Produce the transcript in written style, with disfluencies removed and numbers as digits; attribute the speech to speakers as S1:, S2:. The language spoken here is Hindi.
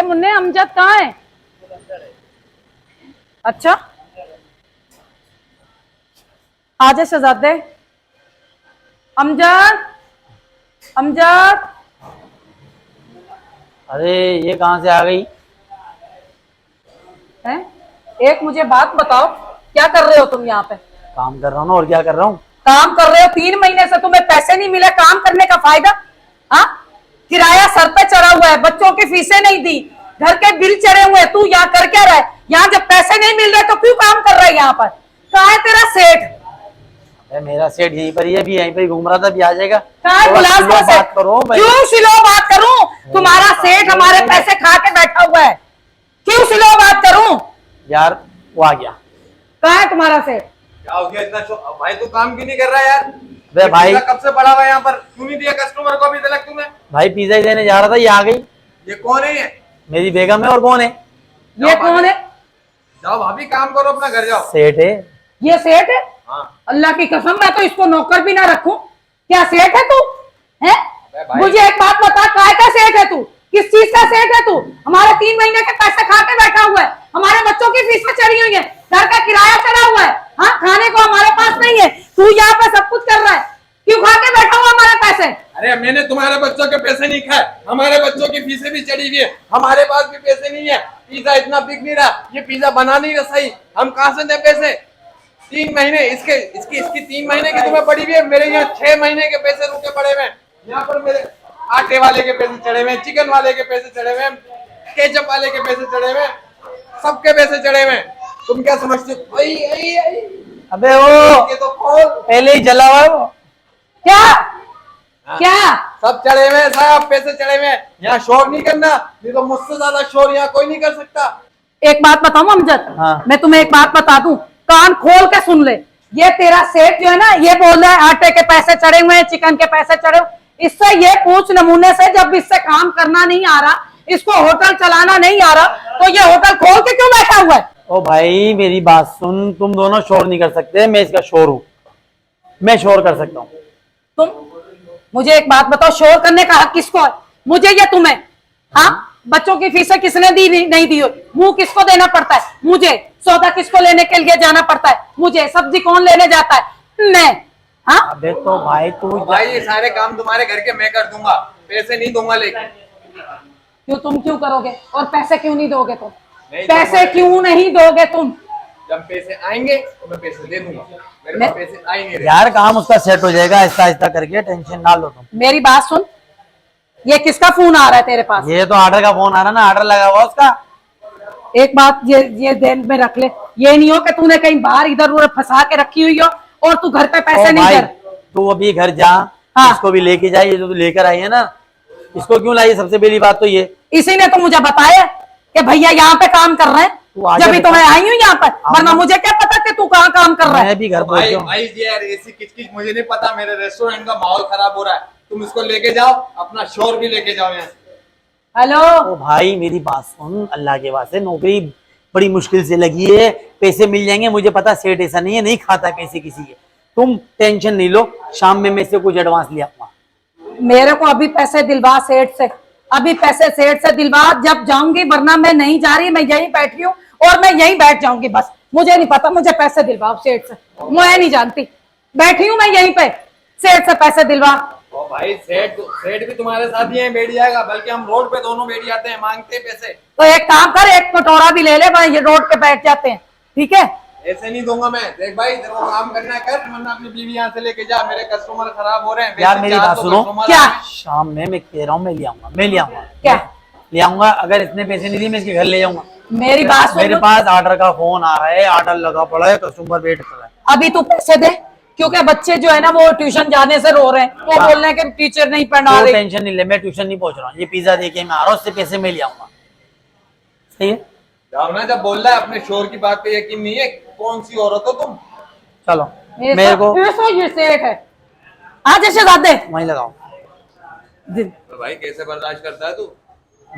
S1: मुन्ने अमजद कहाँ है? अच्छा आजा शहजादे। अमजद अमजद।
S2: अरे ये कहाँ से आ गई?
S1: है? एक मुझे बात बताओ, क्या कर रहे हो तुम यहाँ पे?
S2: काम कर रहा हूँ ना, और क्या कर रहा हूँ?
S1: काम कर रहे हो? 3 महीने से तुम्हें पैसे नहीं मिले, काम करने का फायदा? हाँ, किराया सर पे चढ़ा हुआ है, बच्चों की फीसें नहीं दी, घर के बिल चढ़े हुए हैं, तू यहाँ कर क्या रहा है? यहाँ जब पैसे नहीं मिल रहे तो क्यों काम कर रहा है यहाँ पर? कहाँ है तेरा सेठ?
S2: मेरा सेठ यहीं पर ही है, अभी यहीं पर ही घूम रहा था, अभी आ जाएगा।
S1: कहाँ है बिलासपुर से?
S2: बात करो भाई।
S1: क्यों सिलो बात करूं? तुम्हारा सेठ हमारे पैसे खा के बैठा हुआ है, क्यों सिलो बात करूं?
S2: यार वो आ गया।
S1: कहाँ है तुम्हारा सेठ?
S3: क्या हो गया इतना भाई तू काम क्यों नहीं कर रहा यार?
S2: वे भाई
S3: कब से पड़ा हुआ है यहाँ पर, क्यों नहीं दिया कस्टमर को अभी तक तूने?
S2: भाई पिज्जा ही देने जा रहा था, ये आ गई।
S3: ये कौन है? ये
S2: मेरी बेगम है, और कौन है?
S1: ये कौन है?
S3: जाओ भाभी काम करो, अपना घर जाओ।
S2: सेठ है।
S1: ये सेठ है?
S3: हाँ।
S1: अल्लाह की कसम, मैं तो इसको नौकर भी ना रखूं। क्या सेठ है तू? है?
S3: भाई।
S1: मुझे एक बात बता, काय का सेठ है तू? किस चीज का सेठ है तू? हमारे 3 महीने के पैसे खा के बैठा हुआ है, हमारे बच्चों की फीसें चढ़ी हुई है, घर का किराया चढ़ा हुआ है, हाँ खाने को हमारे पास नहीं है, तू यहाँ पे सब कुछ कर रहा है, क्यों खा के बैठा हुआ हमारे पैसे?
S3: अरे मैंने तुम्हारे बच्चों के पैसे नहीं खाए, हमारे बच्चों की फीसें भी चढ़ी हुई है, हमारे पास भी पैसे नहीं है, पिज्जा इतना बिक नहीं रहा, ये पिज्जा बना नहीं रहा सही, हम कहाँ से दें पैसे? 3 महीने इसकी 3 महीने की तुम्हें पड़ी हुई है, मेरे यहाँ 6 महीने के पैसे रुके पड़े हुए। यहाँ पर मेरे आटे वाले के पैसे चढ़े हुए, चिकन वाले के पैसे चढ़े हुए, केचप वाले के पैसे चढ़े हुए, सबके पैसे चढ़े हुए। तुम क्या समझते हो?
S2: अबे वो
S3: ये तो खोल।
S2: पहले ही जला हुआ है वो।
S1: क्या क्या?
S3: सब चढ़े हुए हैं साहब, पैसे चढ़े हुए हैं। यहाँ शोर नहीं करना, नहीं तो मुझसे ज्यादा शोर यहाँ कोई नहीं कर सकता।
S1: एक बात बताऊं अमजद?
S2: हाँ।
S1: मैं तुम्हें एक बात बता दूं, कान खोल के सुन ले। ये तेरा सेठ जो है ना, ये बोल रहा है आटे के पैसे चढ़े हुए हैं, चिकन के पैसे चढ़े हुए। इससे ये पूछ नमूने से, जब इससे काम करना नहीं आ रहा, इसको होटल चलाना नहीं आ रहा, तो ये होटल खोल के क्यों बैठा हुआ है?
S2: ओ भाई मेरी बात सुन, तुम दोनों शोर नहीं कर सकते, मैं इसका शोर हूँ, मैं शोर कर सकता हूँ।
S1: तुम मुझे एक बात बताओ, शोर करने का हक किसको है? मुझे या तुम्हें? हाँ, बच्चों की फीसें किसने दी नहीं दी? मुंह किसको देना पड़ता है? मुझे। सौदा किसको लेने के लिए जाना पड़ता है? मुझे। सब्जी कौन लेने जाता है? मैं। हाँ?
S2: अबे तो भाई तू
S3: भाई ये सारे काम तुम्हारे घर के मैं कर दूंगा, पैसे नहीं दूंगा। लेकिन
S1: क्यों? तुम क्यों करोगे? और पैसे क्यों नहीं दोगे तुम?
S3: नहीं
S1: पैसे क्यों नहीं दोगे तुम?
S3: जब पैसे आएंगे तो मैं पैसे दे दूंगा, मेरे पास पैसे आएंगे।
S2: यार काम उसका सेट हो जाएगा, आहिस्ता आहिस्ता करके, टेंशन ना लो तुम।
S1: मेरी बात सुन, ये किसका फोन आ रहा है तेरे पास?
S2: ये तो ऑर्डर का फोन आ रहा ना, ऑर्डर लगा हुआ उसका।
S1: एक बात ये ध्यान में रख ले, ये नहीं हो कि तूने कहीं बाहर इधर उधर फंसा के रखी हुई हो और तू घर पे पैसे नहीं कर।
S2: तू अभी घर जा,
S1: हाँ।
S2: इसको भी लेके जाइए, जो तू लेकर आई है ना, इसको क्यों लाई? सबसे पहली बात तो ये,
S1: इसी ने तो मुझे बताया कि भैया यहाँ पे काम कर रहे हैं, जब भी तो मैं आई हूँ यहाँ पर, वरना मुझे क्या पता कि तू कहाँ काम कर रहा है?
S2: मैं भी घर
S3: भाई
S2: पहुंच
S3: भाई यार ऐसी किचकिच मुझे नहीं पता, मेरे रेस्टोरेंट का माहौल खराब हो रहा है, तुम इसको लेके जाओ, अपना शोर भी लेके जाओ यहाँ से।
S1: हेलो
S2: ओ भाई मेरी बात सुन, अल्लाह के वास्ते नौकरी बड़ी मुश्किल से लगी है, पैसे मिल जाएंगे, मुझे पता सेठ ऐसा नहीं है, नहीं खाता पैसे किसी के, तुम टेंशन नहीं लो, शाम में मैं से कुछ एडवांस ले आऊंगा।
S1: मेरे को अभी पैसे दिलवा सेठ से, अभी पैसे सेठ से दिलवा, जब जाऊंगी, वरना मैं नहीं जा रही, मैं यहीं बैठी हूँ और मैं यहीं बैठ जाऊंगी बस। मुझे नहीं पता, मुझे पैसे दिलवाओ सेठ से, मैं नहीं जानती, बैठी हूँ मैं यहीं पे, सेठ से पैसे दिलवा।
S3: ओ भाई सेठ भी तुम्हारे साथ ही बैठ जाएगा, बल्कि हम रोड पे दोनों बैठ जाते हैं, मांगते हैं पैसे।
S1: तो एक काम कर, एक कटोरा भी ले ले, भाई ये रोड पे बैठ जाते हैं, ठीक है?
S3: ऐसे नहीं दूंगा मैं। देख भाई तेरे को काम करना है कर, वरना अपनी बीवी यहाँ से लेके जा, मेरे कस्टमर खराब हो रहे हैं।
S2: यार मेरी बात सुनो,
S1: क्या?
S2: शाम में मैं कह रहा हूँ मैं ले आऊंगा, मैं ले आऊंगा,
S1: क्या
S2: ले आऊंगा? अगर इतने पैसे नहीं दिए मैं इसके घर ले जाऊंगा।
S1: मेरी बात सुन,
S2: मेरे पास ऑर्डर का फोन आ रहा है, ऑर्डर लगा पड़ा है, कस्टमर वेट कर रहा है।
S1: अभी तू पैसे दे, क्योंकि बच्चे जो है ना वो ट्यूशन जाने से रो रहे हैं, वो बोल रहे हैं कि टीचर नहीं पढ़ा रही।
S2: टेंशन नहीं ले, मैं ट्यूशन नहीं पहुंच रहा हूँ, ये पिज्जा देके मैं आ रहा हूँ, उससे पैसे मैं ले आऊंगा, सही है?
S3: जाओ ना, जब बोल रहा है अपने शोर की बात पे यकीन नहीं है, कौन सी औरत हो तुम?
S2: चलो मेरे को
S1: ये सेठ है, आज ऐसे दादे
S2: वहीं लगाओ।
S3: तो भाई कैसे बर्दाश्त करता है तू?